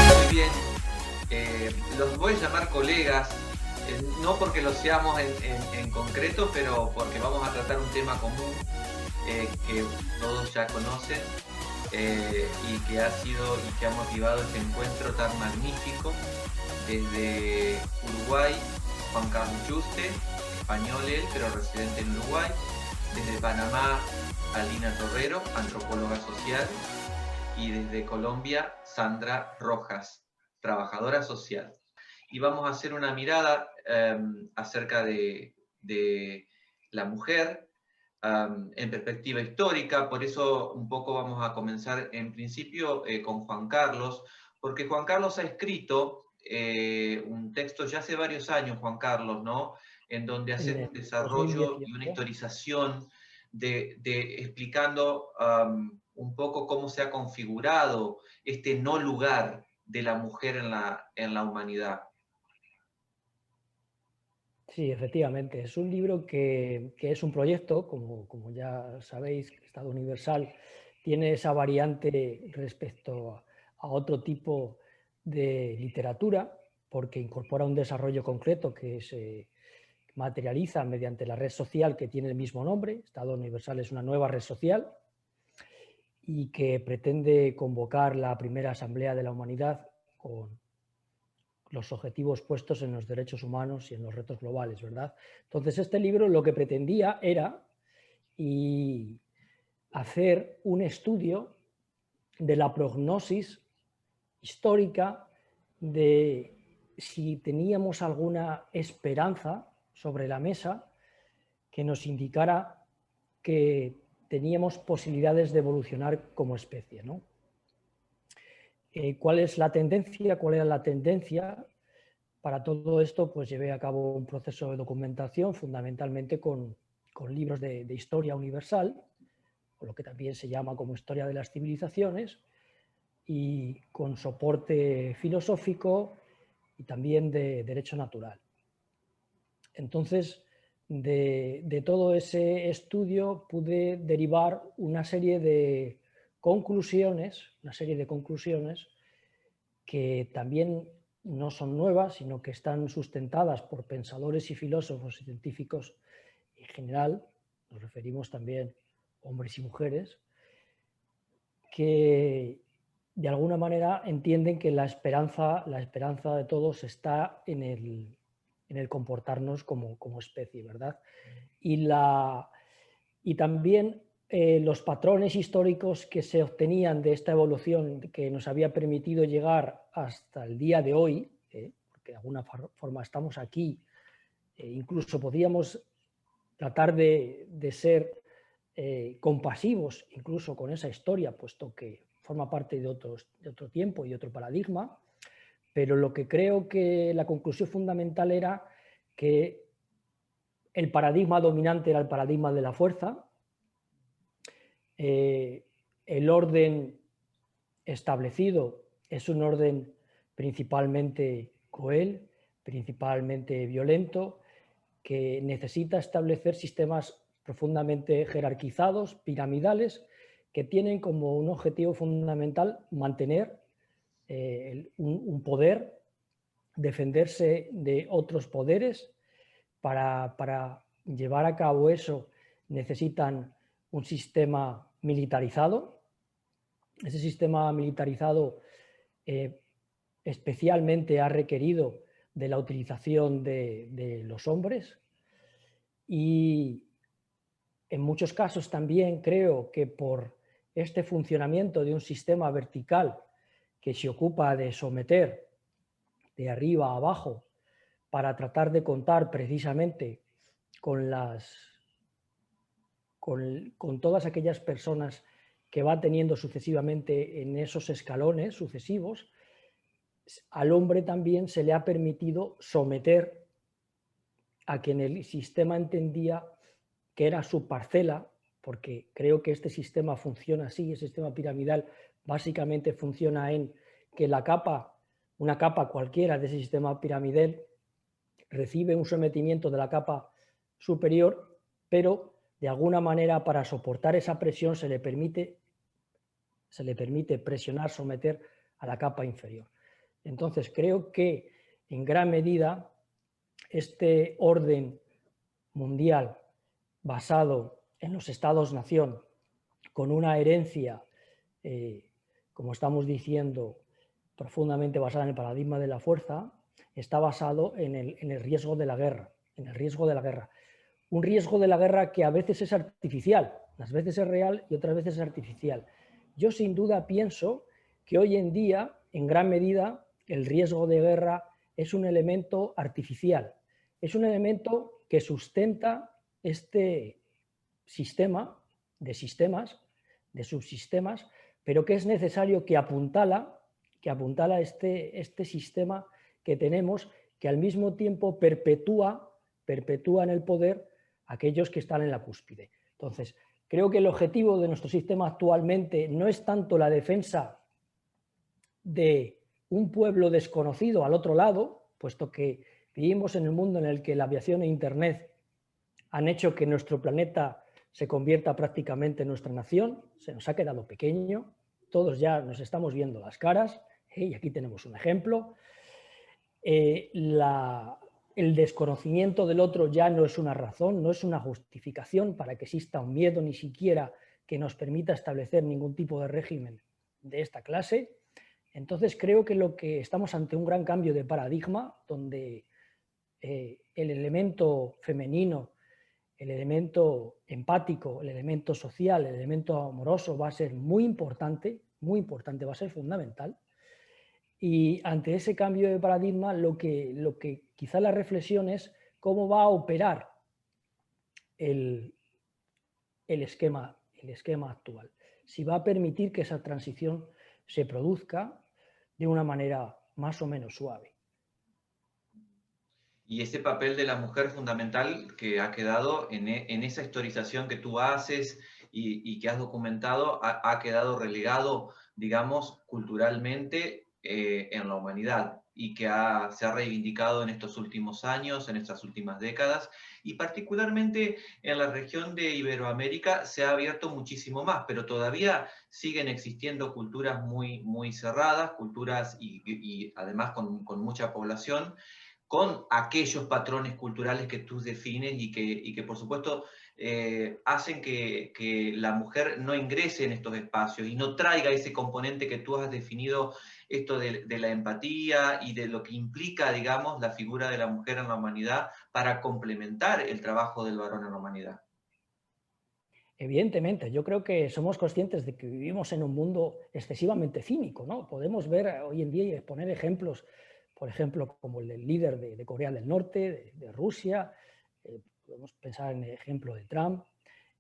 Muy bien, los voy a llamar colegas, no porque lo seamos en concreto, pero porque vamos a tratar un tema común que todos ya conocen y que ha sido y que ha motivado este encuentro tan magnífico. Desde Uruguay, Juan Carlos Yuste, español él, pero residente en Uruguay. Desde Panamá, Alina Torrero, antropóloga social. Y desde Colombia, Sandra Rojas, trabajadora social. Y vamos a hacer una mirada acerca de la mujer en perspectiva histórica. Por eso un poco vamos a comenzar en principio con Juan Carlos, porque Juan Carlos ha escrito un texto ya hace varios años, Juan Carlos, ¿no? En donde hace un desarrollo y una historización explicando un poco cómo se ha configurado este no lugar de la mujer en la humanidad. Sí, efectivamente. Es un libro que es un proyecto, como ya sabéis, Estado Universal tiene esa variante respecto a otro tipo de literatura, porque incorpora un desarrollo concreto que se materializa mediante la red social que tiene el mismo nombre. Estado Universal es una nueva red social y que pretende convocar la primera Asamblea de la Humanidad con los objetivos puestos en los derechos humanos y en los retos globales, ¿verdad? Entonces, este libro lo que pretendía era hacer un estudio de la prognosis histórica de si teníamos alguna esperanza sobre la mesa que nos indicara que teníamos posibilidades de evolucionar como especie, ¿no? ¿Cuál es la tendencia? ¿Cuál era la tendencia? Para todo esto, pues llevé a cabo un proceso de documentación, fundamentalmente con libros de historia universal, o lo que también se llama como historia de las civilizaciones, y con soporte filosófico y también de derecho natural. Entonces, de todo ese estudio pude derivar una serie de conclusiones que también no son nuevas, sino que están sustentadas por pensadores y filósofos y científicos en general, nos referimos también hombres y mujeres, que de alguna manera entienden que la esperanza de todos está en el comportarnos como especie, ¿verdad? Y también los patrones históricos que se obtenían de esta evolución que nos había permitido llegar hasta el día de hoy, porque de alguna forma estamos aquí, incluso podíamos tratar de ser compasivos incluso con esa historia, puesto que forma parte de otro tiempo y otro paradigma, pero lo que creo que la conclusión fundamental era que el paradigma dominante era el paradigma de la fuerza. El orden establecido es un orden principalmente cruel, principalmente violento, que necesita establecer sistemas profundamente jerarquizados, piramidales, que tienen como un objetivo fundamental mantener un poder, defenderse de otros poderes. Para llevar a cabo eso necesitan un sistema militarizado. Ese sistema militarizado especialmente ha requerido de la utilización de los hombres, Y en muchos casos también creo que por este funcionamiento de un sistema vertical que se ocupa de someter de arriba a abajo para tratar de contar precisamente con con todas aquellas personas que va teniendo sucesivamente en esos escalones sucesivos, al hombre también se le ha permitido someter a quien el sistema entendía que era su parcela, porque creo que este sistema funciona así, el sistema piramidal básicamente funciona en que una capa cualquiera de ese sistema piramidal recibe un sometimiento de la capa superior, pero de alguna manera para soportar esa presión se le permite presionar, someter a la capa inferior. Entonces creo que en gran medida este orden mundial basado en los estados-nación, con una herencia, como estamos diciendo, profundamente basada en el paradigma de la fuerza, está basado en el riesgo de la guerra, en el riesgo de la guerra. Un riesgo de la guerra que a veces es artificial, unas veces es real y otras veces es artificial. Yo sin duda pienso que hoy en día, en gran medida, el riesgo de guerra es un elemento artificial, es un elemento que sustenta este sistema de sistemas, de subsistemas, pero que es necesario que apuntala este sistema que tenemos, que al mismo tiempo perpetúa en el poder a aquellos que están en la cúspide. Entonces, creo que el objetivo de nuestro sistema actualmente no es tanto la defensa de un pueblo desconocido al otro lado, puesto que vivimos en el mundo en el que la aviación e Internet han hecho que nuestro planeta se convierta prácticamente en nuestra nación, se nos ha quedado pequeño, todos ya nos estamos viendo las caras, y aquí tenemos un ejemplo. El desconocimiento del otro ya no es una razón, no es una justificación para que exista un miedo ni siquiera que nos permita establecer ningún tipo de régimen de esta clase. Entonces creo que estamos ante un gran cambio de paradigma donde el elemento femenino, el elemento empático, el elemento social, el elemento amoroso va a ser muy importante, va a ser fundamental. Y ante ese cambio de paradigma, lo que quizá la reflexión es cómo va a operar el esquema actual. Si va a permitir que esa transición se produzca de una manera más o menos suave. Y ese papel de la mujer fundamental que ha quedado en esa historización que tú haces y que has documentado, ha quedado relegado, digamos, culturalmente en la humanidad y que se ha reivindicado en estos últimos años, en estas últimas décadas, y particularmente en la región de Iberoamérica se ha abierto muchísimo más, pero todavía siguen existiendo culturas muy, muy cerradas, culturas y además con mucha población, con aquellos patrones culturales que tú defines y que por supuesto hacen que la mujer no ingrese en estos espacios y no traiga ese componente que tú has definido, esto de la empatía y de lo que implica, digamos, la figura de la mujer en la humanidad para complementar el trabajo del varón en la humanidad. Evidentemente, yo creo que somos conscientes de que vivimos en un mundo excesivamente cínico, ¿no? Podemos ver hoy en día y exponer ejemplos, por ejemplo, como el del líder de Corea del Norte, de Rusia, podemos pensar en el ejemplo de Trump,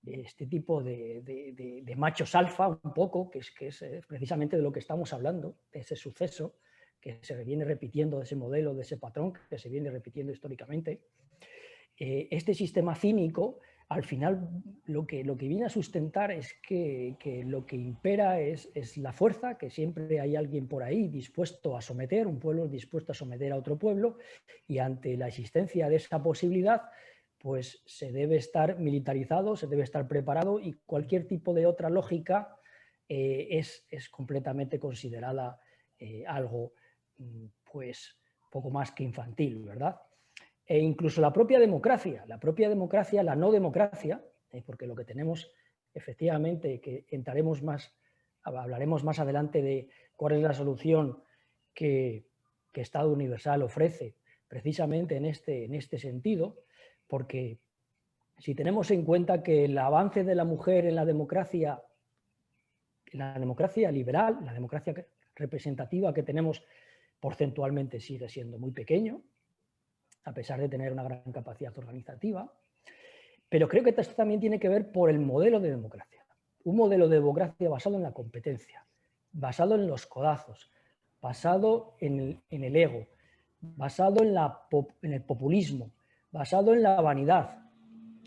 este tipo de machos alfa un poco, que es precisamente de lo que estamos hablando, de ese suceso que se viene repitiendo, de ese modelo, de ese patrón que se viene repitiendo históricamente. Este sistema cínico, al final, lo que viene a sustentar es que lo que impera es la fuerza, que siempre hay alguien por ahí dispuesto a someter, un pueblo dispuesto a someter a otro pueblo, y ante la existencia de esa posibilidad, pues se debe estar militarizado, se debe estar preparado, y cualquier tipo de otra lógica es completamente considerada algo pues poco más que infantil, ¿verdad? E incluso la propia democracia, la no democracia, porque lo que tenemos efectivamente, que hablaremos más adelante de cuál es la solución que Estado Universal ofrece precisamente en este sentido, porque si tenemos en cuenta que el avance de la mujer en la democracia liberal, la democracia representativa que tenemos porcentualmente sigue siendo muy pequeño, a pesar de tener una gran capacidad organizativa, pero creo que esto también tiene que ver por el modelo de democracia. Un modelo de democracia basado en la competencia, basado en los codazos, basado en el ego, basado en el populismo, basado en la vanidad.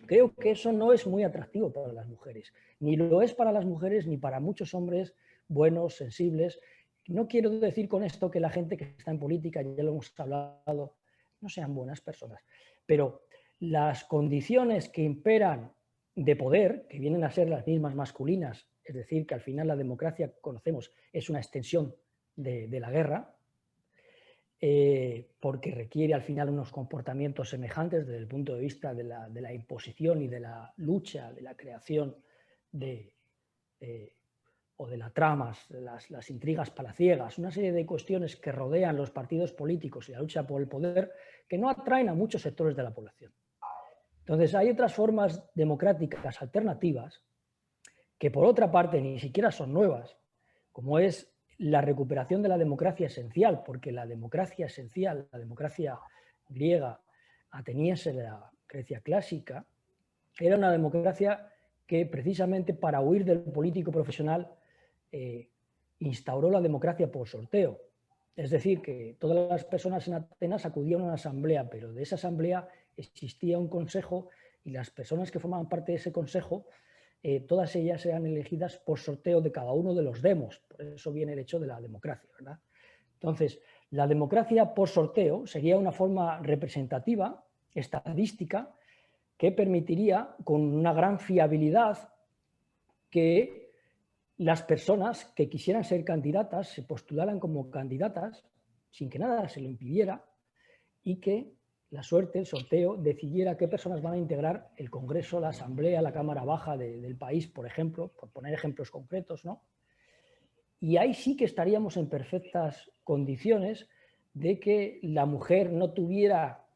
Creo que eso no es muy atractivo para las mujeres. Ni lo es para las mujeres ni para muchos hombres buenos, sensibles. No quiero decir con esto que la gente que está en política, ya lo hemos hablado, no sean buenas personas, pero las condiciones que imperan de poder, que vienen a ser las mismas masculinas, es decir, que al final la democracia, conocemos, es una extensión de la guerra, porque requiere al final unos comportamientos semejantes desde el punto de vista de la imposición y de la lucha, de la creación o de las tramas, las intrigas palaciegas, una serie de cuestiones que rodean los partidos políticos y la lucha por el poder que no atraen a muchos sectores de la población. Entonces, hay otras formas democráticas alternativas que, por otra parte, ni siquiera son nuevas, como es la recuperación de la democracia esencial, porque la democracia esencial, la democracia griega, ateniense de la Grecia clásica, era una democracia que precisamente para huir del político profesional instauró la democracia por sorteo. Es decir, que todas las personas en Atenas acudían a una asamblea, pero de esa asamblea existía un consejo y las personas que formaban parte de ese consejo, todas ellas eran elegidas por sorteo de cada uno de los demos. Por eso viene el hecho de la democracia, ¿verdad? Entonces, la democracia por sorteo sería una forma representativa, estadística, que permitiría, con una gran fiabilidad, que las personas que quisieran ser candidatas se postularan como candidatas sin que nada se lo impidiera y que la suerte, el sorteo, decidiera qué personas van a integrar el Congreso, la Asamblea, la Cámara Baja del país, por ejemplo, por poner ejemplos concretos, ¿no? Y ahí sí que estaríamos en perfectas condiciones de que la mujer no tuviera,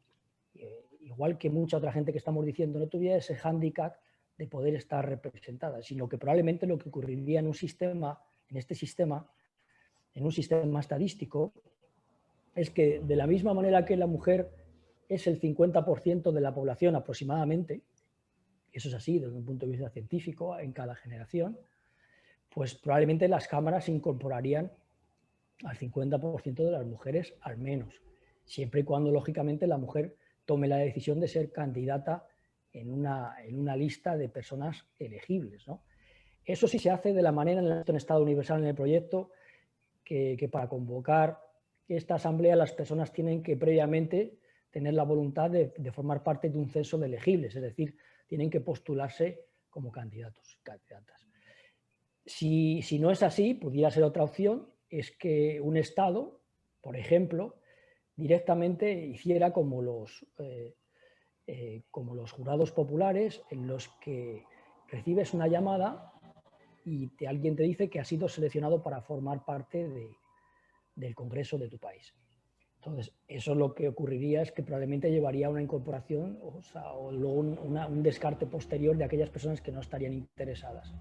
igual que mucha otra gente que estamos diciendo, no tuviera ese hándicap de poder estar representada, sino que probablemente lo que ocurriría en un sistema, en un sistema estadístico, es que de la misma manera que la mujer es el 50% de la población aproximadamente, eso es así desde un punto de vista científico en cada generación, pues probablemente las cámaras se incorporarían al 50% de las mujeres al menos, siempre y cuando lógicamente la mujer tome la decisión de ser candidata en una lista de personas elegibles, ¿no? Eso sí se hace de la manera en Estado Universal en el proyecto, que para convocar esta asamblea las personas tienen que previamente tener la voluntad de formar parte de un censo de elegibles, es decir, tienen que postularse como candidatos, candidatas. Si no es así, pudiera ser otra opción, es que un Estado, por ejemplo, directamente hiciera como los jurados populares, en los que recibes una llamada y alguien te dice que has sido seleccionado para formar parte del Congreso de tu país. Entonces, eso lo que ocurriría es que probablemente llevaría a una incorporación o luego un descarte posterior de aquellas personas que no estarían interesadas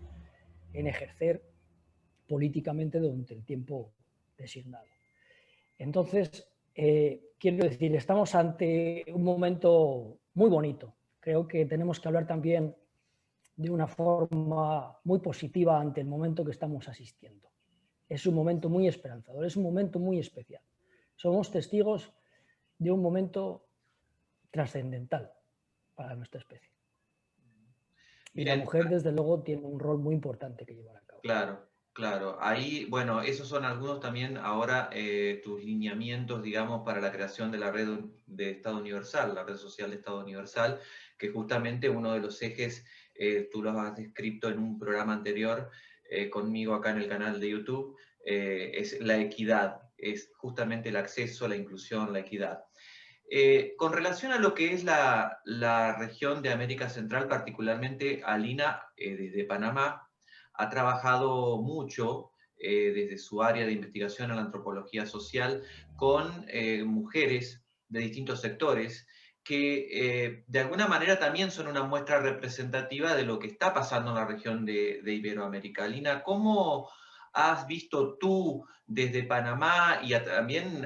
en ejercer políticamente durante el tiempo designado. Entonces, quiero decir, estamos ante un momento muy bonito. Creo que tenemos que hablar también de una forma muy positiva ante el momento que estamos asistiendo. Es un momento muy esperanzador, es un momento muy especial. Somos testigos de un momento trascendental para nuestra especie. Y la mujer, desde luego, tiene un rol muy importante que llevar a cabo. Claro, claro. Ahí, bueno, esos son algunos también ahora tus lineamientos, digamos, para la creación de la red de Estado Universal, la red social de Estado Universal, que justamente uno de los ejes, tú los has descrito en un programa anterior conmigo acá en el canal de YouTube, es la equidad, es justamente el acceso, la inclusión, la equidad. Con relación a lo que es la región de América Central, particularmente Alina, desde Panamá, ha trabajado mucho desde su área de investigación en la antropología social con mujeres de distintos sectores que de alguna manera también son una muestra representativa de lo que está pasando en la región de Iberoamérica. Lina, ¿cómo has visto tú desde Panamá y también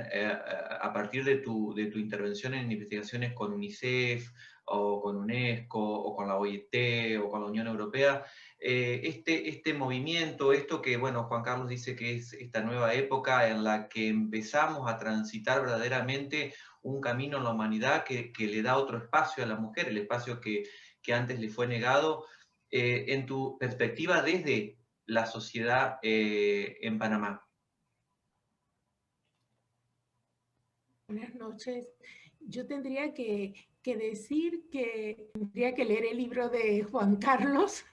a partir de tu intervención en investigaciones con UNICEF o con UNESCO o con la OIT o con la Unión Europea, este movimiento, esto que, bueno, Juan Carlos dice que es esta nueva época en la que empezamos a transitar verdaderamente un camino en la humanidad que le da otro espacio a la mujer, el espacio que antes le fue negado, en tu perspectiva desde la sociedad en Panamá? Buenas noches. Yo tendría que decir que tendría que leer el libro de Juan Carlos.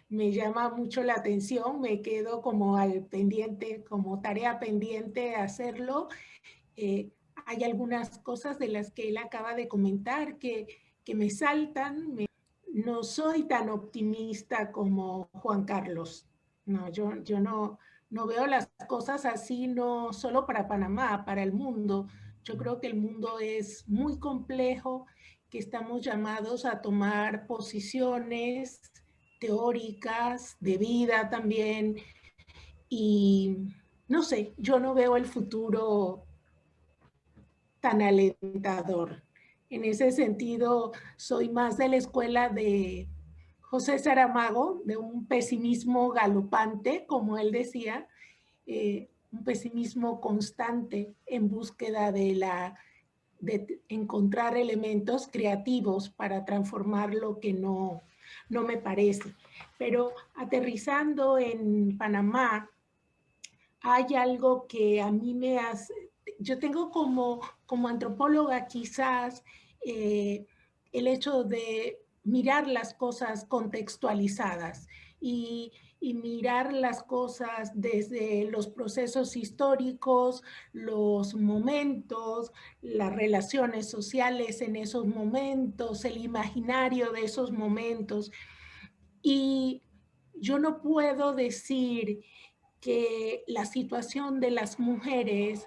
Me llama mucho la atención, me quedo como al pendiente, como tarea pendiente hacerlo. Hay algunas cosas de las que él acaba de comentar que me saltan. No soy tan optimista como Juan Carlos. No, yo no veo las cosas así, no solo para Panamá, para el mundo. Yo creo que el mundo es muy complejo, que estamos llamados a tomar posiciones teóricas, de vida también, y no sé, yo no veo el futuro tan alentador. En ese sentido, soy más de la escuela de José Saramago, de un pesimismo galopante, como él decía, un pesimismo constante en búsqueda de encontrar elementos creativos para transformar lo que no me parece. Pero aterrizando en Panamá, hay algo que a mí me hace, yo tengo como antropóloga quizás el hecho de mirar las cosas contextualizadas y mirar las cosas desde los procesos históricos, los momentos, las relaciones sociales en esos momentos, el imaginario de esos momentos. Y yo no puedo decir que la situación de las mujeres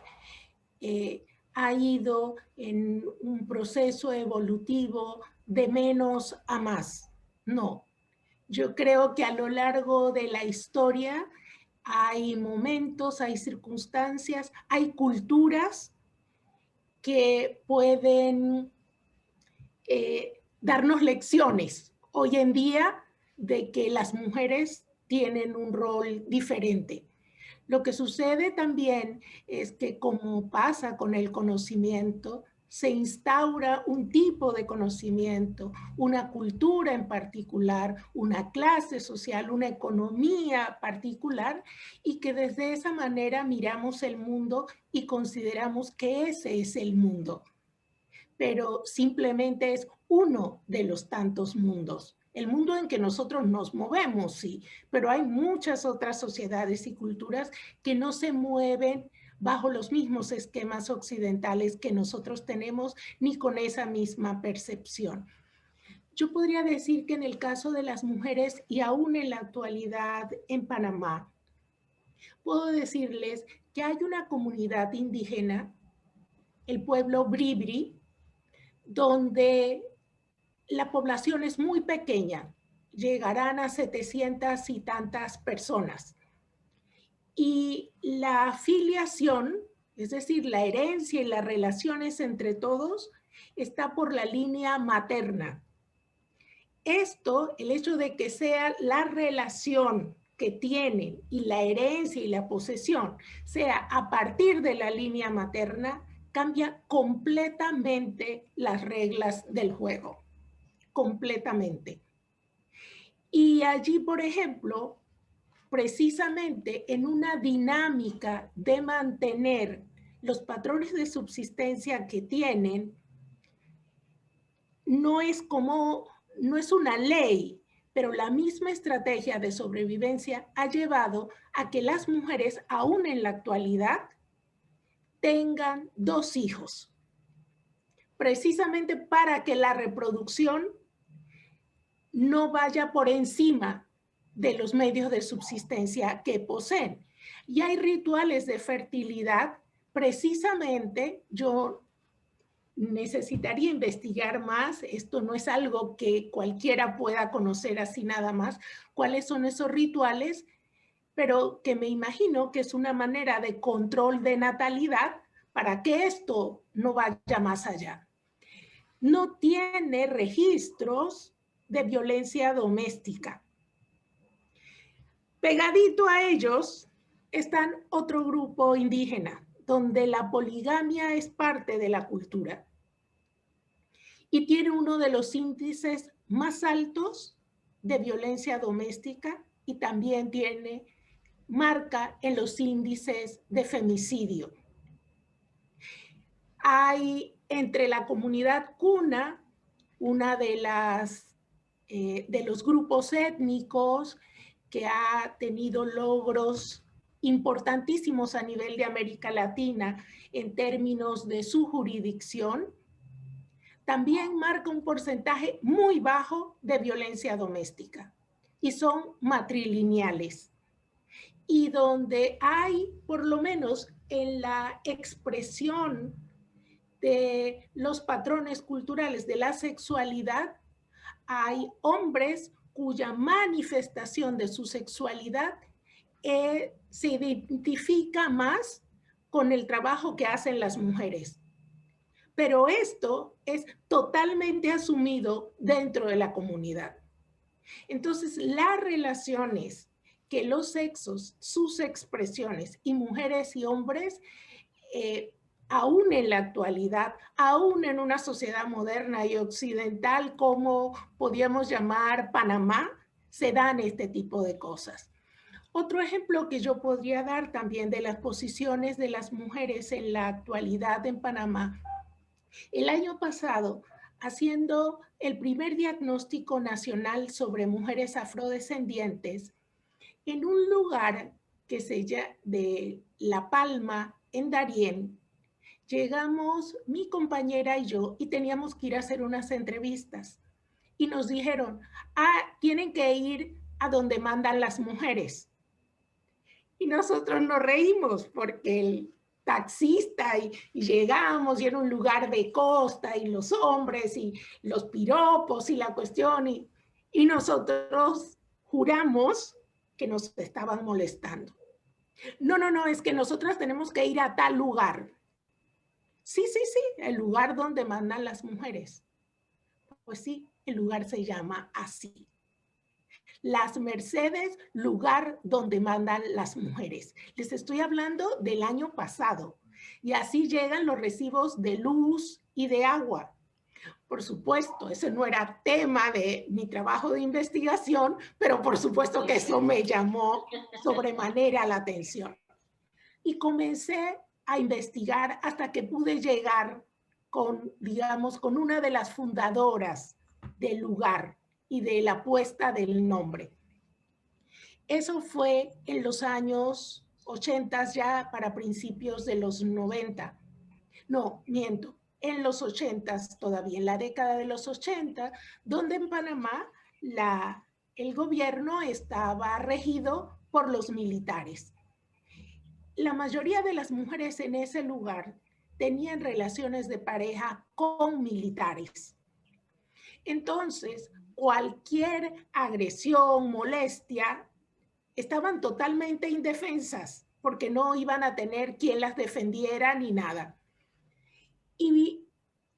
ha ido en un proceso evolutivo de menos a más. No, yo creo que a lo largo de la historia hay momentos, hay circunstancias, hay culturas que pueden darnos lecciones hoy en día de que las mujeres tienen un rol diferente. Lo que sucede también es que, como pasa con el conocimiento, se instaura un tipo de conocimiento, una cultura en particular, una clase social, una economía particular, y que desde esa manera miramos el mundo y consideramos que ese es el mundo. Pero simplemente es uno de los tantos mundos. El mundo en que nosotros nos movemos, sí, pero hay muchas otras sociedades y culturas que no se mueven bajo los mismos esquemas occidentales que nosotros tenemos, ni con esa misma percepción. Yo podría decir que en el caso de las mujeres, y aún en la actualidad en Panamá, puedo decirles que hay una comunidad indígena, el pueblo Bribri, donde la población es muy pequeña, llegarán a 700 y tantas personas. Y la afiliación, es decir, la herencia y las relaciones entre todos, está por la línea materna. Esto, el hecho de que sea la relación que tienen y la herencia y la posesión sea a partir de la línea materna, cambia completamente las reglas del juego. Completamente. Y allí, por ejemplo, precisamente en una dinámica de mantener los patrones de subsistencia que tienen, no es una ley, pero la misma estrategia de sobrevivencia ha llevado a que las mujeres, aún en la actualidad, tengan 2 hijos, precisamente para que la reproducción no vaya por encima de los medios de subsistencia que poseen. Y hay rituales de fertilidad, precisamente yo necesitaría investigar más, esto no es algo que cualquiera pueda conocer así nada más, cuáles son esos rituales, pero que me imagino que es una manera de control de natalidad para que esto no vaya más allá. No tiene registros de violencia doméstica. Pegadito a ellos están otro grupo indígena, donde la poligamia es parte de la cultura y tiene uno de los índices más altos de violencia doméstica y también tiene marca en los índices de femicidio. Hay entre la comunidad Kuna, una de los grupos étnicos que ha tenido logros importantísimos a nivel de América Latina en términos de su jurisdicción, también marca un porcentaje muy bajo de violencia doméstica y son matrilineales. Y donde hay, por lo menos en la expresión de los patrones culturales de la sexualidad, hay hombres cuya manifestación de su sexualidad se identifica más con el trabajo que hacen las mujeres. Pero esto es totalmente asumido dentro de la comunidad. Entonces, las relaciones que los sexos, sus expresiones, y mujeres y hombres, aún en la actualidad, aún en una sociedad moderna y occidental como podríamos llamar Panamá, se dan este tipo de cosas. Otro ejemplo que yo podría dar también de las posiciones de las mujeres en la actualidad en Panamá. El año pasado, haciendo el primer diagnóstico nacional sobre mujeres afrodescendientes, en un lugar que se llama de La Palma, en Darién, llegamos mi compañera y yo y teníamos que ir a hacer unas entrevistas. Y nos dijeron, tienen que ir a donde mandan las mujeres. Y nosotros nos reímos porque el taxista y llegamos y era un lugar de costa y los hombres y los piropos y la cuestión y nosotros juramos que nos estaban molestando. No, es que nosotras tenemos que ir a tal lugar. Sí, el lugar donde mandan las mujeres. Pues sí, el lugar se llama así. Las Mercedes, lugar donde mandan las mujeres. Les estoy hablando del año pasado. Y así llegan los recibos de luz y de agua. Por supuesto, ese no era tema de mi trabajo de investigación, pero por supuesto que eso me llamó sobremanera la atención. Y comencé a investigar hasta que pude llegar con una de las fundadoras del lugar y de la puesta del nombre. Eso fue en los años 80, ya para principios de los 90. No, miento, en los 80 todavía, en la década de los 80, donde en Panamá el gobierno estaba regido por los militares. La mayoría de las mujeres en ese lugar tenían relaciones de pareja con militares. Entonces, cualquier agresión, molestia, estaban totalmente indefensas porque no iban a tener quien las defendiera ni nada. Y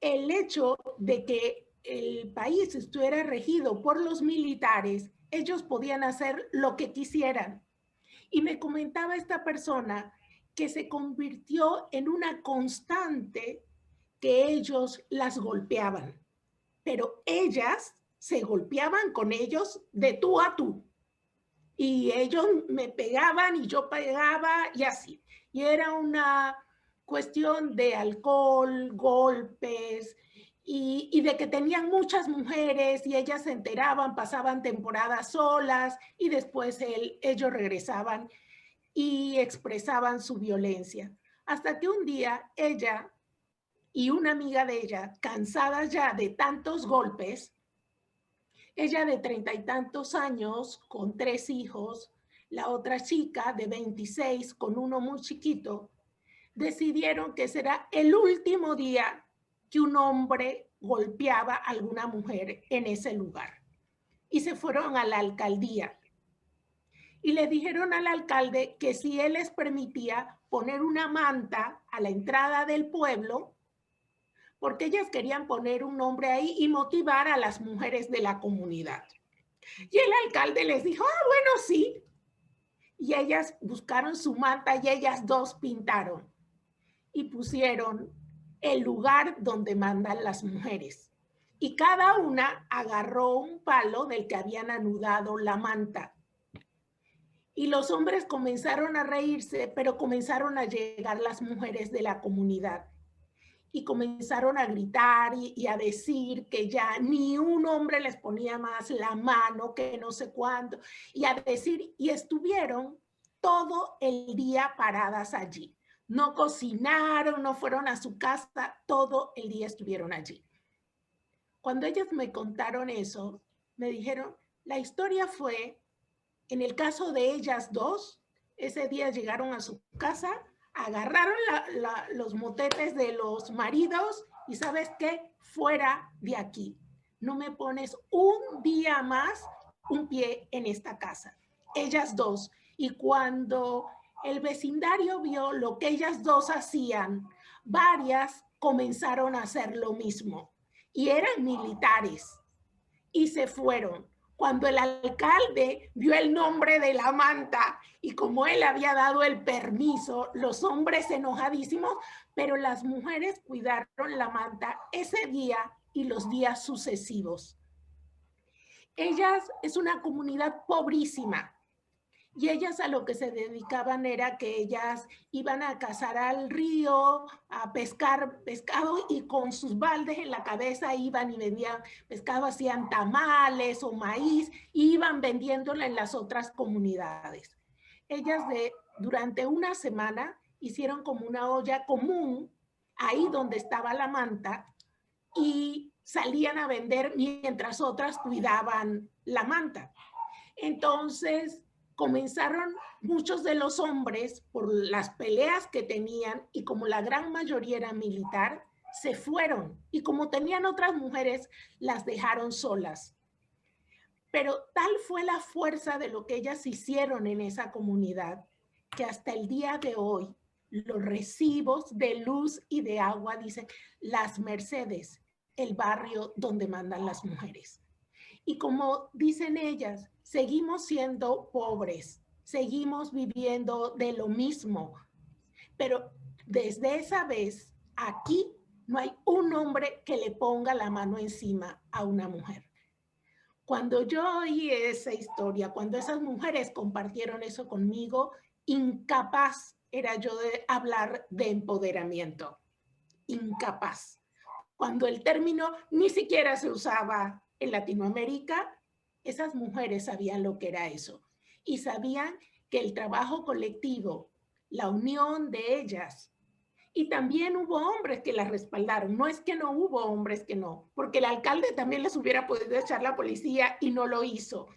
el hecho de que el país estuviera regido por los militares, ellos podían hacer lo que quisieran. Y me comentaba esta persona que se convirtió en una constante que ellos las golpeaban, pero ellas se golpeaban con ellos de tú a tú. Y ellos me pegaban y yo pegaba y así. Y era una cuestión de alcohol, golpes y de que tenían muchas mujeres y ellas se enteraban, pasaban temporadas solas y después ellos regresaban y expresaban su violencia. Hasta que un día ella y una amiga de ella, cansadas ya de tantos golpes, ella de 30 y tantos años, con 3 hijos, la otra chica de 26 con uno muy chiquito, decidieron que será el último día que un hombre golpeaba a alguna mujer en ese lugar. Y se fueron a la alcaldía y le dijeron al alcalde que si él les permitía poner una manta a la entrada del pueblo, porque ellas querían poner un nombre ahí y motivar a las mujeres de la comunidad. Y el alcalde les dijo, ah, bueno, sí. Y ellas buscaron su manta y ellas dos pintaron y pusieron el lugar donde mandan las mujeres. Y cada una agarró un palo del que habían anudado la manta. Y los hombres comenzaron a reírse, pero comenzaron a llegar las mujeres de la comunidad. Y comenzaron a gritar y a decir que ya ni un hombre les ponía más la mano, que no sé cuánto, y a decir, y estuvieron todo el día paradas allí. No cocinaron, no fueron a su casa, todo el día estuvieron allí. Cuando ellas me contaron eso, me dijeron, la historia fue, en el caso de ellas dos, ese día llegaron a su casa, agarraron los motetes de los maridos y ¿sabes qué? Fuera de aquí. No me pones un día más un pie en esta casa. Ellas dos. Y cuando el vecindario vio lo que ellas dos hacían, varias comenzaron a hacer lo mismo. Y eran militares. Y se fueron. Cuando el alcalde vio el nombre de la manta y como él había dado el permiso, los hombres enojadísimos, pero las mujeres cuidaron la manta ese día y los días sucesivos. Ellas es una comunidad pobrísima y ellas a lo que se dedicaban era que ellas iban a cazar al río, a pescar pescado y con sus baldes en la cabeza iban y vendían pescado, hacían tamales o maíz, y iban vendiéndolo en las otras comunidades. Ellas durante una semana hicieron como una olla común ahí donde estaba la manta y salían a vender mientras otras cuidaban la manta. Entonces, comenzaron muchos de los hombres por las peleas que tenían y como la gran mayoría era militar, se fueron y como tenían otras mujeres, las dejaron solas. Pero tal fue la fuerza de lo que ellas hicieron en esa comunidad que hasta el día de hoy los recibos de luz y de agua dicen Las Mercedes, el barrio donde mandan las mujeres. Y como dicen ellas, seguimos siendo pobres, seguimos viviendo de lo mismo, pero desde esa vez, aquí no hay un hombre que le ponga la mano encima a una mujer. Cuando yo oí esa historia, cuando esas mujeres compartieron eso conmigo, incapaz era yo de hablar de empoderamiento, incapaz. Cuando el término ni siquiera se usaba en Latinoamérica, esas mujeres sabían lo que era eso y sabían que el trabajo colectivo, la unión de ellas, y también hubo hombres que las respaldaron. No es que no hubo hombres que no, porque el alcalde también les hubiera podido echar la policía y no lo hizo.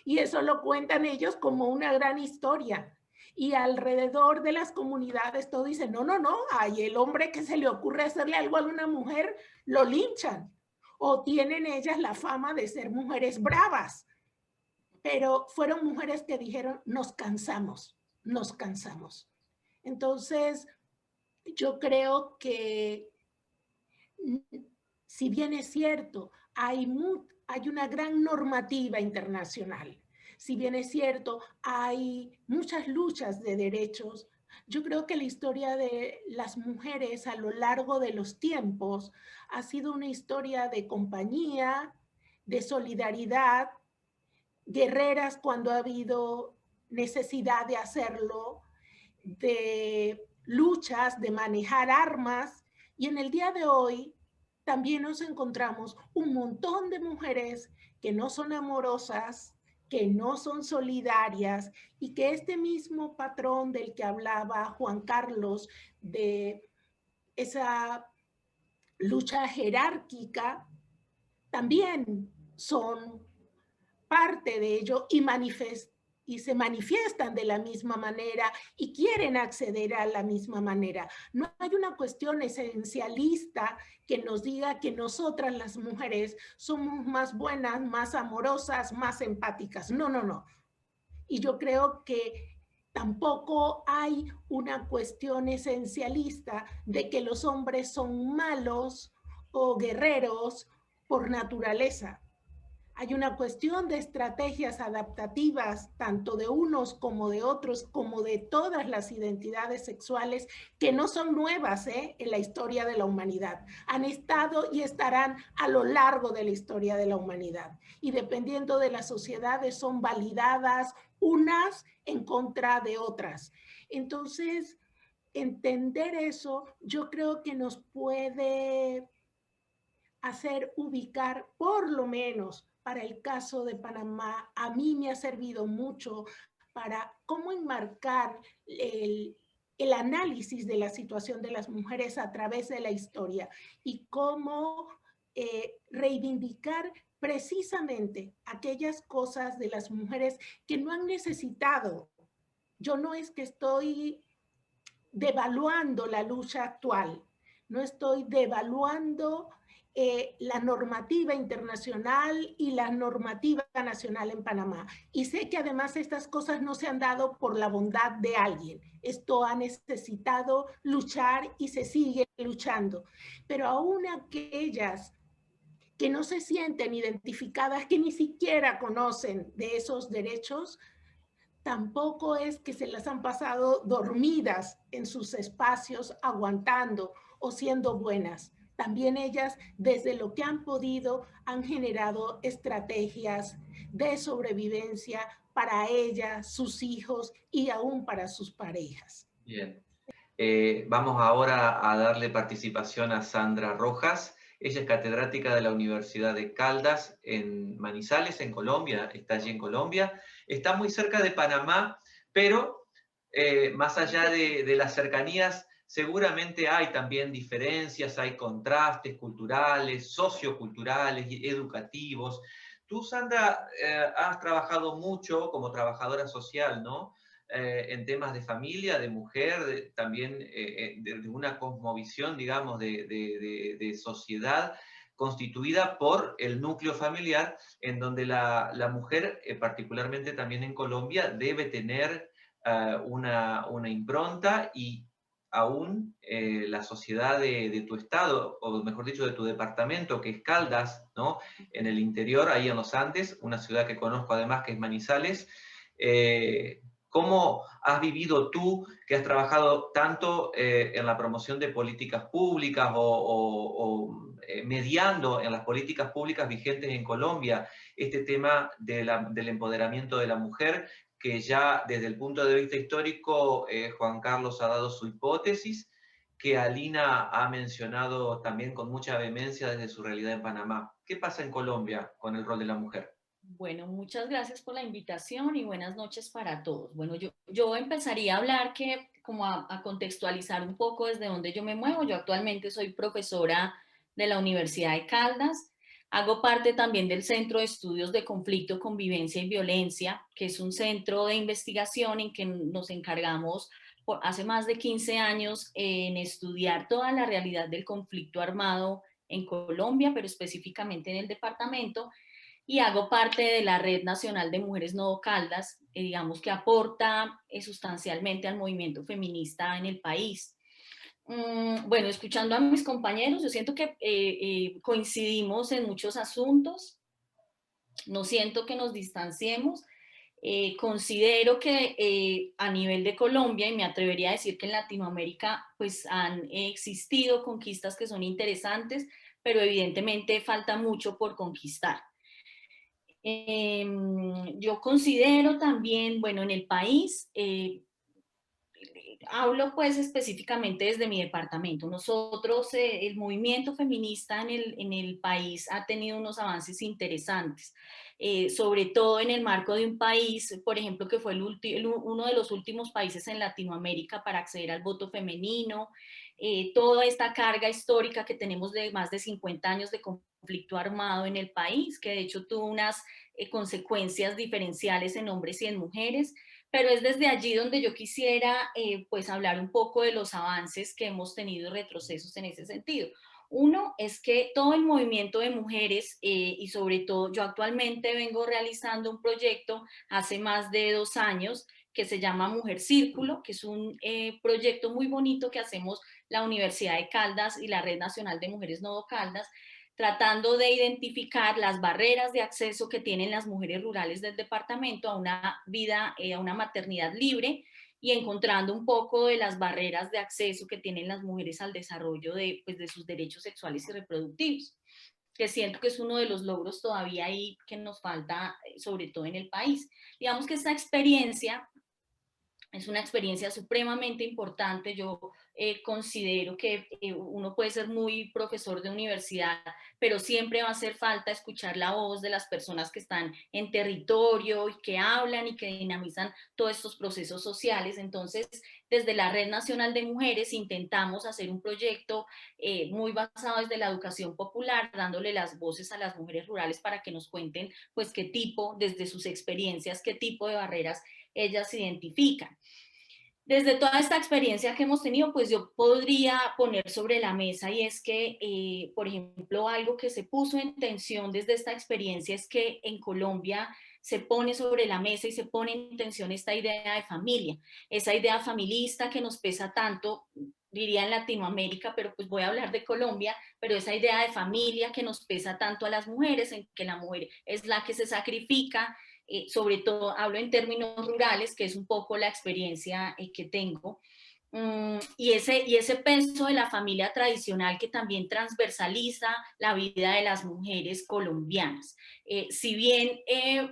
Y eso lo cuentan ellos como una gran historia. Y alrededor de las comunidades todo dice, no, no, no, hay el hombre que se le ocurre hacerle algo a una mujer, lo linchan. O tienen ellas la fama de ser mujeres bravas. Pero fueron mujeres que dijeron, nos cansamos, nos cansamos. Entonces, yo creo que si bien es cierto, hay una gran normativa internacional, si bien es cierto, hay muchas luchas de derechos, yo creo que la historia de las mujeres a lo largo de los tiempos ha sido una historia de compañía, de solidaridad, guerreras cuando ha habido necesidad de hacerlo, de luchas, de manejar armas, y en el día de hoy también nos encontramos un montón de mujeres que no son amorosas, que no son solidarias y que este mismo patrón del que hablaba Juan Carlos, de esa lucha jerárquica, también son parte de ello y y se manifiestan de la misma manera y quieren acceder a la misma manera. No hay una cuestión esencialista que nos diga que nosotras las mujeres somos más buenas, más amorosas, más empáticas. No, no, no. Y yo creo que tampoco hay una cuestión esencialista de que los hombres son malos o guerreros por naturaleza. Hay una cuestión de estrategias adaptativas, tanto de unos como de otros, como de todas las identidades sexuales, que no son nuevas en la historia de la humanidad. Han estado y estarán a lo largo de la historia de la humanidad. Y dependiendo de las sociedades, son validadas unas en contra de otras. Entonces, entender eso, yo creo que nos puede hacer ubicar, por lo menos para el caso de Panamá, a mí me ha servido mucho para cómo enmarcar el análisis de la situación de las mujeres a través de la historia y cómo reivindicar precisamente aquellas cosas de las mujeres que no han necesitado. Yo no es que estoy devaluando la lucha actual, no estoy devaluando la normativa internacional y la normativa nacional en Panamá. Y sé que además estas cosas no se han dado por la bondad de alguien. Esto ha necesitado luchar y se sigue luchando. Pero aún aquellas que no se sienten identificadas, que ni siquiera conocen de esos derechos, tampoco es que se las han pasado dormidas en sus espacios aguantando o siendo buenas. También ellas, desde lo que han podido, han generado estrategias de sobrevivencia para ellas, sus hijos y aún para sus parejas. Bien. Vamos ahora a darle participación a Sandra Rojas. Ella es catedrática de la Universidad de Caldas en Manizales, en Colombia. Está allí en Colombia. Está muy cerca de Panamá, pero más allá de las cercanías, seguramente hay también diferencias, hay contrastes culturales, socioculturales, educativos. Tú, Sandra, has trabajado mucho como trabajadora social, ¿no? En temas de familia, de mujer, también de una cosmovisión, digamos, de sociedad constituida por el núcleo familiar, en donde la mujer, particularmente también en Colombia, debe tener una impronta y aún la sociedad de tu estado, o mejor dicho, de tu departamento, que es Caldas, ¿no? En el interior, ahí en los Andes, una ciudad que conozco además, que es Manizales. ¿Cómo has vivido tú, que has trabajado tanto en la promoción de políticas públicas o mediando en las políticas públicas vigentes en Colombia, este tema del empoderamiento de la mujer, que ya desde el punto de vista histórico Juan Carlos ha dado su hipótesis, que Alina ha mencionado también con mucha vehemencia desde su realidad en Panamá? ¿Qué pasa en Colombia con el rol de la mujer? Bueno, muchas gracias por la invitación y buenas noches para todos. Bueno, yo empezaría a hablar como a contextualizar un poco desde donde yo me muevo. Yo actualmente soy profesora de la Universidad de Caldas. Hago parte también del Centro de Estudios de Conflicto, Convivencia y Violencia, que es un centro de investigación en que nos encargamos hace más de 15 años en estudiar toda la realidad del conflicto armado en Colombia, pero específicamente en el departamento, y hago parte de la Red Nacional de Mujeres Nodo Caldas, digamos que aporta sustancialmente al movimiento feminista en el país. Bueno, escuchando a mis compañeros, yo siento que coincidimos en muchos asuntos, no siento que nos distanciemos. Considero que a nivel de Colombia, y me atrevería a decir que en Latinoamérica, pues han existido conquistas que son interesantes, pero evidentemente falta mucho por conquistar. Yo considero también, bueno, en el país, hablo pues específicamente desde mi departamento. Nosotros, el movimiento feminista en el país ha tenido unos avances interesantes, sobre todo en el marco de un país, por ejemplo, que fue uno de los últimos países en Latinoamérica para acceder al voto femenino. toda esta carga histórica que tenemos de más de 50 años de conflicto armado en el país, que de hecho tuvo unas consecuencias diferenciales en hombres y en mujeres, pero es desde allí donde yo quisiera pues hablar un poco de los avances que hemos tenido, retrocesos en ese sentido. Uno es que todo el movimiento de mujeres y sobre todo yo actualmente vengo realizando un proyecto hace más de 2 años que se llama Mujer Círculo, que es un proyecto muy bonito que hacemos la Universidad de Caldas y la Red Nacional de Mujeres Nodo Caldas, tratando de identificar las barreras de acceso que tienen las mujeres rurales del departamento a una vida, a una maternidad libre, y encontrando un poco de las barreras de acceso que tienen las mujeres al desarrollo pues, de sus derechos sexuales y reproductivos, que siento que es uno de los logros todavía ahí que nos falta, sobre todo en el país. Digamos que esta experiencia es una experiencia supremamente importante. Yo considero que uno puede ser muy profesor de universidad, pero siempre va a hacer falta escuchar la voz de las personas que están en territorio y que hablan y que dinamizan todos estos procesos sociales. Entonces, desde la Red Nacional de Mujeres intentamos hacer un proyecto muy basado desde la educación popular, dándole las voces a las mujeres rurales para que nos cuenten, pues, qué tipo, desde sus experiencias, qué tipo de barreras ellas se identifican. Desde toda esta experiencia que hemos tenido, pues yo podría poner sobre la mesa, y es que, por ejemplo, algo que se puso en tensión desde esta experiencia es que en Colombia se pone sobre la mesa y se pone en tensión esta idea de familia, esa idea familista que nos pesa tanto, diría en Latinoamérica, pero pues voy a hablar de Colombia, pero esa idea de familia que nos pesa tanto a las mujeres, en que la mujer es la que se sacrifica, sobre todo hablo en términos rurales, que es un poco la experiencia que tengo, y ese peso de la familia tradicional que también transversaliza la vida de las mujeres colombianas. Si bien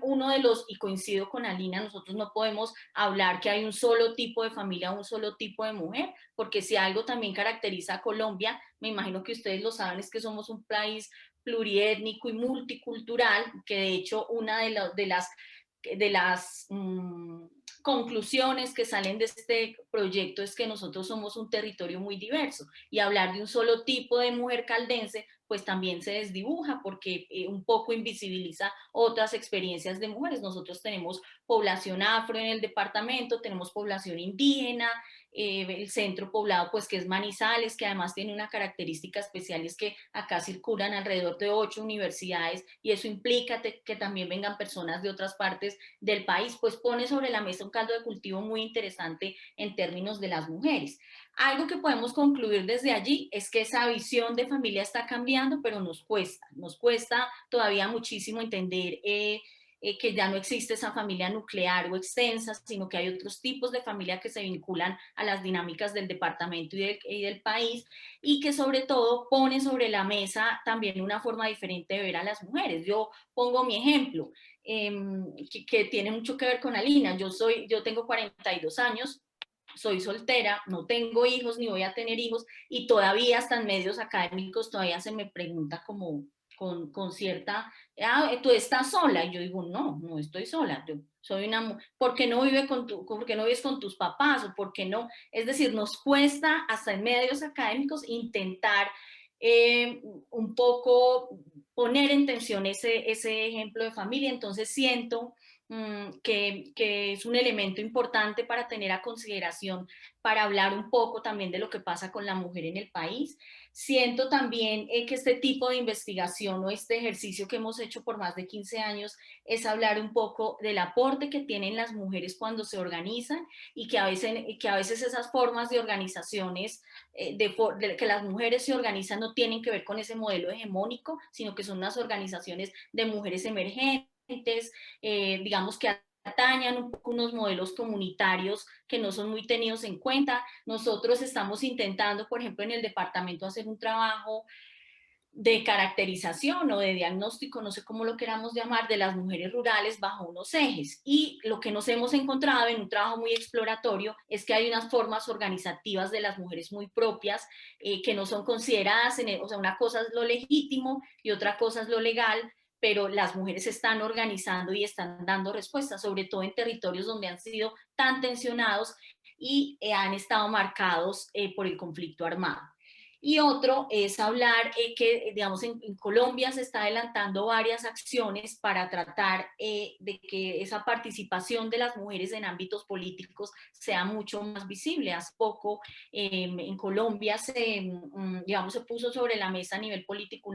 uno de los, y coincido con Alina, nosotros no podemos hablar que hay un solo tipo de familia, un solo tipo de mujer, porque si algo también caracteriza a Colombia, me imagino que ustedes lo saben, es que somos un país pluriétnico y multicultural, que de hecho una de las conclusiones que salen de este proyecto es que nosotros somos un territorio muy diverso, y hablar de un solo tipo de mujer caldense pues también se desdibuja porque un poco invisibiliza otras experiencias de mujeres. Nosotros tenemos población afro en el departamento, tenemos población indígena, el centro poblado pues que es Manizales, que además tiene una característica especial, es que acá circulan alrededor de 8 universidades, y eso implica que también vengan personas de otras partes del país, pues pone sobre la mesa un caldo de cultivo muy interesante en términos de las mujeres. Algo que podemos concluir desde allí es que esa visión de familia está cambiando, pero nos cuesta todavía muchísimo entender que ya no existe esa familia nuclear o extensa, sino que hay otros tipos de familia que se vinculan a las dinámicas del departamento y del país, y que sobre todo pone sobre la mesa también una forma diferente de ver a las mujeres. Yo pongo mi ejemplo, que tiene mucho que ver con Alina. Yo tengo 42 años, soy soltera, no tengo hijos ni voy a tener hijos, y todavía hasta en medios académicos todavía se me pregunta como con cierta, tú estás sola, y yo digo, no estoy sola, yo soy una, ¿por qué no por qué no vives con tus papás? O ¿por qué no? Es decir, nos cuesta hasta en medios académicos intentar un poco poner en tensión ese ejemplo de familia. Entonces siento que es un elemento importante para tener a consideración, para hablar un poco también de lo que pasa con la mujer en el país. Siento también que este tipo de investigación o este ejercicio que hemos hecho por más de 15 años es hablar un poco del aporte que tienen las mujeres cuando se organizan, y que a veces esas formas de organizaciones, de que las mujeres se organizan, no tienen que ver con ese modelo hegemónico, sino que son unas organizaciones de mujeres emergentes, digamos que atañan un poco unos modelos comunitarios que no son muy tenidos en cuenta. Nosotros estamos intentando, por ejemplo, en el departamento hacer un trabajo de caracterización o de diagnóstico, no sé cómo lo queramos llamar, de las mujeres rurales bajo unos ejes. Y lo que nos hemos encontrado en un trabajo muy exploratorio es que hay unas formas organizativas de las mujeres muy propias, que no son consideradas, o sea, una cosa es lo legítimo y otra cosa es lo legal, pero las mujeres se están organizando y están dando respuestas, sobre todo en territorios donde han sido tan tensionados, y han estado marcados por el conflicto armado. Y otro es hablar que, digamos, en Colombia se está adelantando varias acciones para tratar de que esa participación de las mujeres en ámbitos políticos sea mucho más visible. Hace poco en Colombia digamos, se puso sobre la mesa a nivel político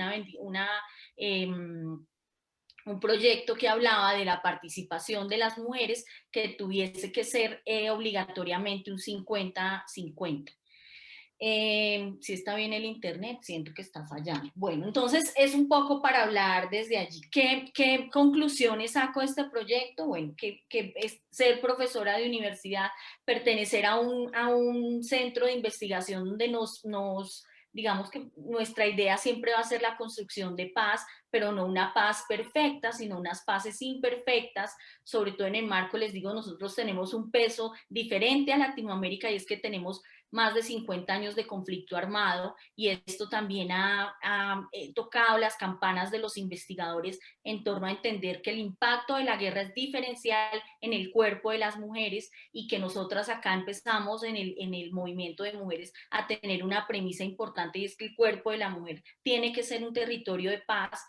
un proyecto que hablaba de la participación de las mujeres que tuviese que ser obligatoriamente un 50-50. Si está bien el internet, siento que está fallando. Bueno, entonces es un poco para hablar desde allí. ¿Qué conclusiones saco de este proyecto? Bueno, que es ser profesora de universidad, pertenecer a un centro de investigación donde digamos que nuestra idea siempre va a ser la construcción de paz, pero no una paz perfecta, sino unas paces imperfectas, sobre todo en el marco, les digo, nosotros tenemos un peso diferente a Latinoamérica y es que tenemos más de 50 años de conflicto armado y esto también ha tocado las campanas de los investigadores en torno a entender que el impacto de la guerra es diferencial en el cuerpo de las mujeres y que nosotras acá empezamos en el movimiento de mujeres a tener una premisa importante y es que el cuerpo de la mujer tiene que ser un territorio de paz.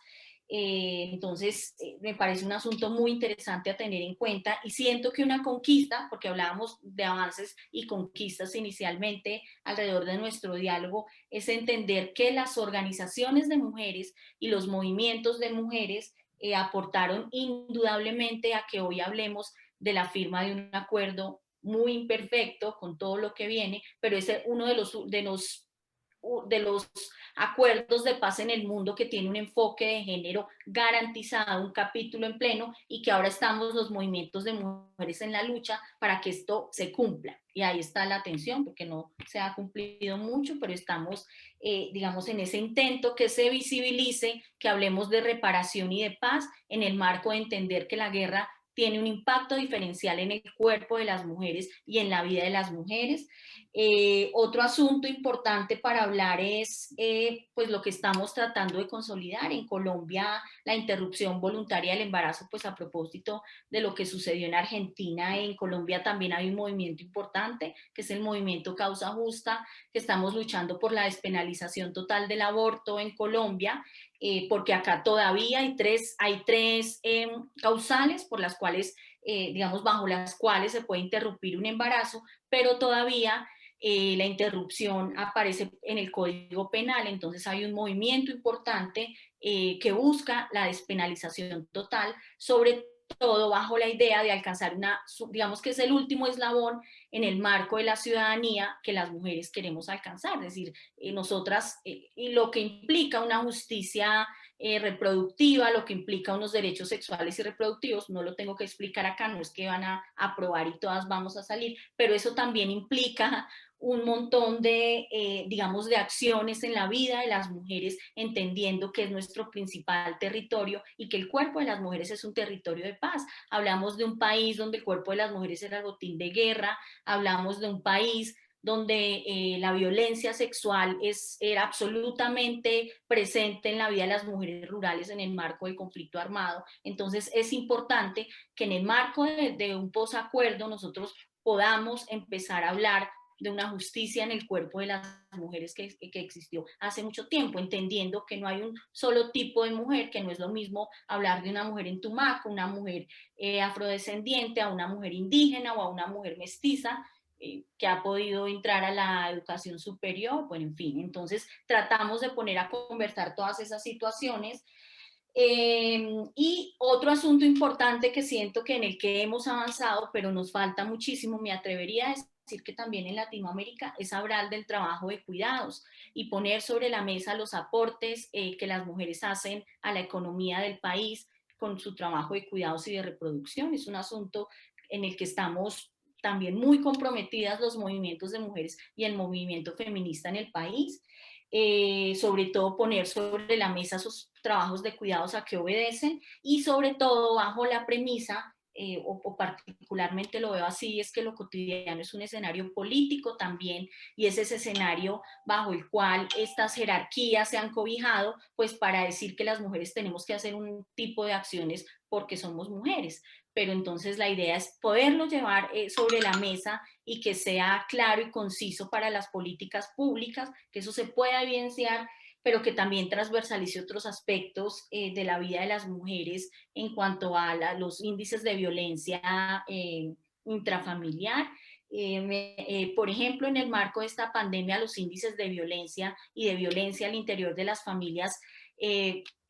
Entonces me parece un asunto muy interesante a tener en cuenta y siento que una conquista, porque hablábamos de avances y conquistas inicialmente alrededor de nuestro diálogo, es entender que las organizaciones de mujeres y los movimientos de mujeres aportaron indudablemente a que hoy hablemos de la firma de un acuerdo muy imperfecto con todo lo que viene, pero es uno de los acuerdos de paz en el mundo que tiene un enfoque de género garantizado, un capítulo en pleno y que ahora estamos los movimientos de mujeres en la lucha para que esto se cumpla. Y ahí está la atención porque no se ha cumplido mucho, pero estamos, digamos, en ese intento que se visibilice, que hablemos de reparación y de paz en el marco de entender que la guerra tiene un impacto diferencial en el cuerpo de las mujeres y en la vida de las mujeres. Otro asunto importante para hablar es pues lo que estamos tratando de consolidar en Colombia, la interrupción voluntaria del embarazo, pues a propósito de lo que sucedió en Argentina, en Colombia también hay un movimiento importante, que es el movimiento Causa Justa, que estamos luchando por la despenalización total del aborto en Colombia, porque acá todavía hay tres causales por las cuales, digamos, bajo las cuales se puede interrumpir un embarazo, pero todavía la interrupción aparece en el Código Penal, entonces hay un movimiento importante que busca la despenalización total, sobre todo bajo la idea de alcanzar digamos que es el último eslabón en el marco de la ciudadanía que las mujeres queremos alcanzar, es decir, nosotras, y lo que implica una justicia reproductiva, lo que implica unos derechos sexuales y reproductivos, no lo tengo que explicar acá, no es que van a aprobar y todas vamos a salir, pero eso también implica un montón de, digamos, de acciones en la vida de las mujeres, entendiendo que es nuestro principal territorio y que el cuerpo de las mujeres es un territorio de paz. Hablamos de un país donde el cuerpo de las mujeres era botín de guerra, hablamos de un país donde la violencia sexual era absolutamente presente en la vida de las mujeres rurales en el marco del conflicto armado. Entonces es importante que en el marco de un posacuerdo nosotros podamos empezar a hablar de una justicia en el cuerpo de las mujeres que existió hace mucho tiempo, entendiendo que no hay un solo tipo de mujer, que no es lo mismo hablar de una mujer en Tumaco, una mujer afrodescendiente, a una mujer indígena o a una mujer mestiza, que ha podido entrar a la educación superior, bueno, en fin, entonces tratamos de poner a conversar todas esas situaciones. Y otro asunto importante que siento que en el que hemos avanzado, pero nos falta muchísimo, me atrevería a decir que también en Latinoamérica, es hablar del trabajo de cuidados y poner sobre la mesa los aportes que las mujeres hacen a la economía del país con su trabajo de cuidados y de reproducción. Es un asunto en el que estamos también muy comprometidas los movimientos de mujeres y el movimiento feminista en el país. Sobre todo poner sobre la mesa esos trabajos de cuidados a que obedecen y sobre todo bajo la premisa o particularmente lo veo así, es que lo cotidiano es un escenario político también, y es ese escenario bajo el cual estas jerarquías se han cobijado, pues para decir que las mujeres tenemos que hacer un tipo de acciones porque somos mujeres. Pero entonces la idea es poderlo llevar sobre la mesa y que sea claro y conciso para las políticas públicas, que eso se pueda evidenciar, pero que también transversalice otros aspectos de la vida de las mujeres en cuanto a los índices de violencia intrafamiliar. Por ejemplo, en el marco de esta pandemia, los índices de violencia y de violencia al interior de las familias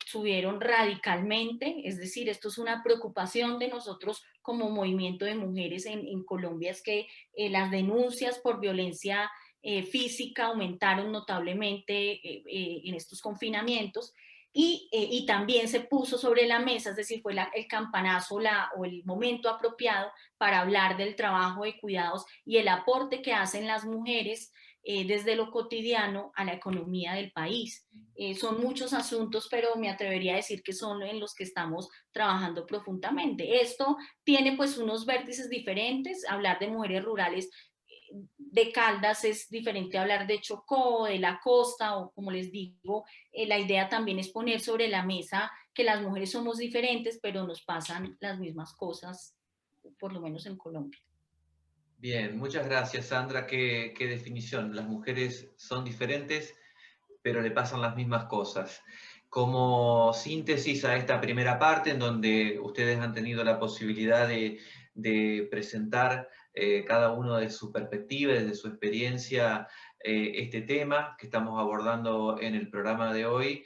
subieron radicalmente, es decir, esto es una preocupación de nosotros como movimiento de mujeres en Colombia, es que las denuncias por violencia física aumentaron notablemente en estos confinamientos, y también se puso sobre la mesa, es decir, fue el campanazo o el momento apropiado para hablar del trabajo de cuidados y el aporte que hacen las mujeres desde lo cotidiano a la economía del país. Son muchos asuntos, pero me atrevería a decir que son en los que estamos trabajando profundamente. Esto tiene pues unos vértices diferentes. Hablar de mujeres rurales de Caldas es diferente a hablar de Chocó, de la costa, o como les digo, la idea también es poner sobre la mesa que las mujeres somos diferentes, pero nos pasan las mismas cosas, por lo menos en Colombia. Bien, muchas gracias, Sandra. Qué definición. Las mujeres son diferentes, pero le pasan las mismas cosas. Como síntesis a esta primera parte, en donde ustedes han tenido la posibilidad de presentar cada uno de su perspectiva, desde su experiencia, este tema que estamos abordando en el programa de hoy,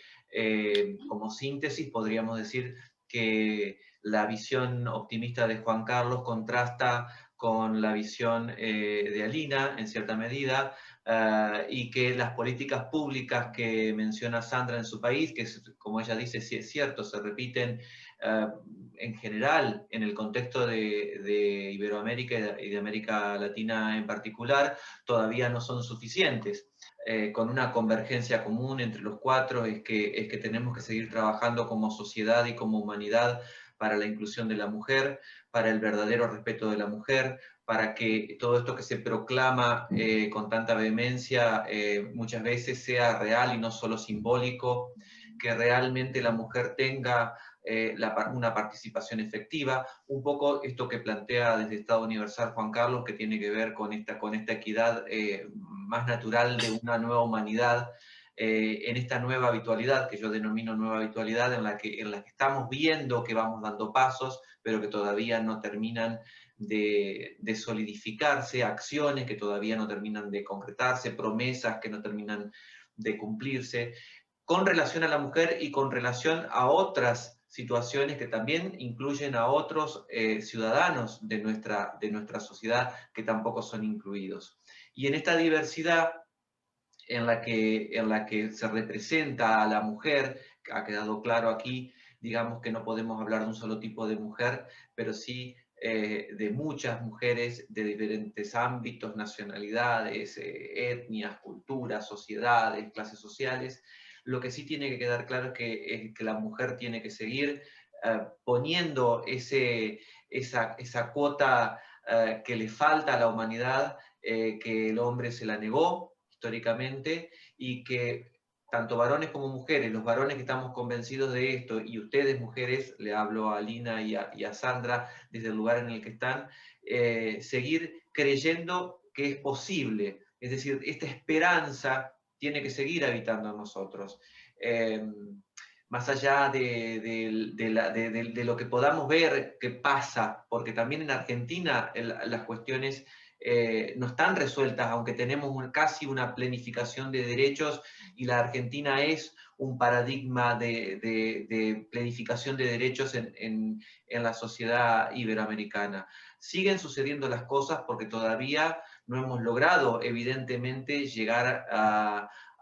como síntesis podríamos decir que la visión optimista de Juan Carlos contrasta con la visión de Alina, en cierta medida, y que las políticas públicas que menciona Sandra en su país, que como ella dice, sí es cierto, se repiten en general en el contexto de Iberoamérica y de América Latina en particular, todavía no son suficientes. Con una convergencia común entre los cuatro es que tenemos que seguir trabajando como sociedad y como humanidad para la inclusión de la mujer, para el verdadero respeto de la mujer, para que todo esto que se proclama con tanta vehemencia muchas veces sea real y no solo simbólico, que realmente la mujer tenga una participación efectiva, un poco esto que plantea desde Estado Universal Juan Carlos, que tiene que ver con esta equidad más natural de una nueva humanidad, en esta nueva habitualidad, que yo denomino nueva habitualidad, en la que estamos viendo que vamos dando pasos, pero que todavía no terminan de solidificarse, acciones que todavía no terminan de concretarse, promesas que no terminan de cumplirse, con relación a la mujer y con relación a otras situaciones que también incluyen a otros ciudadanos de nuestra sociedad que tampoco son incluidos. Y en esta diversidad en la que se representa a la mujer, ha quedado claro aquí, digamos que no podemos hablar de un solo tipo de mujer, pero sí de muchas mujeres de diferentes ámbitos, nacionalidades, etnias, culturas, sociedades, clases sociales. Lo que sí tiene que quedar claro es que la mujer tiene que seguir poniendo esa cuota que le falta a la humanidad, que el hombre se la negó históricamente, y que tanto varones como mujeres, los varones que estamos convencidos de esto, y ustedes mujeres, le hablo a Lina y a Sandra desde el lugar en el que están, seguir creyendo que es posible. Es decir, esta esperanza tiene que seguir habitando en nosotros. Más allá de lo que podamos ver que pasa, porque también en Argentina las cuestiones no están resueltas, aunque tenemos casi una planificación de derechos, y la Argentina es un paradigma de planificación de derechos en la sociedad iberoamericana. Siguen sucediendo las cosas porque todavía no hemos logrado, evidentemente, llegar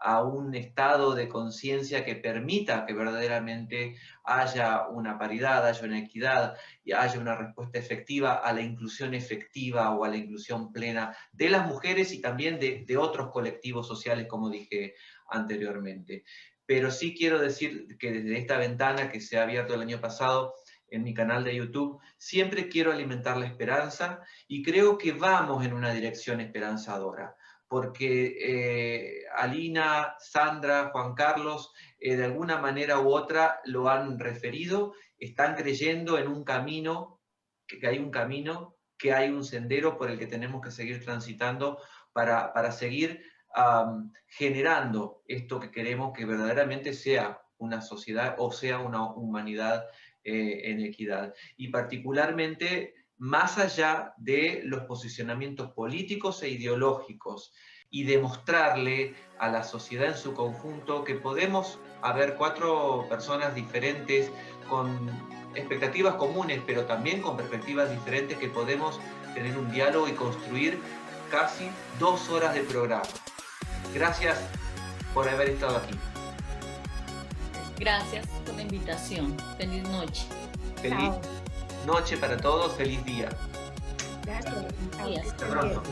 a un estado de conciencia que permita que verdaderamente haya una paridad, haya una equidad y haya una respuesta efectiva a la inclusión efectiva o a la inclusión plena de las mujeres y también de otros colectivos sociales, como dije anteriormente. Pero sí quiero decir que desde esta ventana que se ha abierto el año pasado, en mi canal de YouTube, siempre quiero alimentar la esperanza y creo que vamos en una dirección esperanzadora, porque Alina, Sandra, Juan Carlos, de alguna manera u otra lo han referido, están creyendo en un camino, que hay un camino, que hay un sendero por el que tenemos que seguir transitando para seguir generando esto que queremos que verdaderamente sea una sociedad o sea una humanidad en equidad. Y particularmente más allá de los posicionamientos políticos e ideológicos, y demostrarle a la sociedad en su conjunto que podemos haber 4 personas diferentes con expectativas comunes, pero también con perspectivas diferentes, que podemos tener un diálogo y construir casi 2 horas de programa. Gracias por haber estado aquí. Gracias por la invitación. Feliz noche. Feliz noche para todos, feliz día. Gracias. Días. Hasta pronto.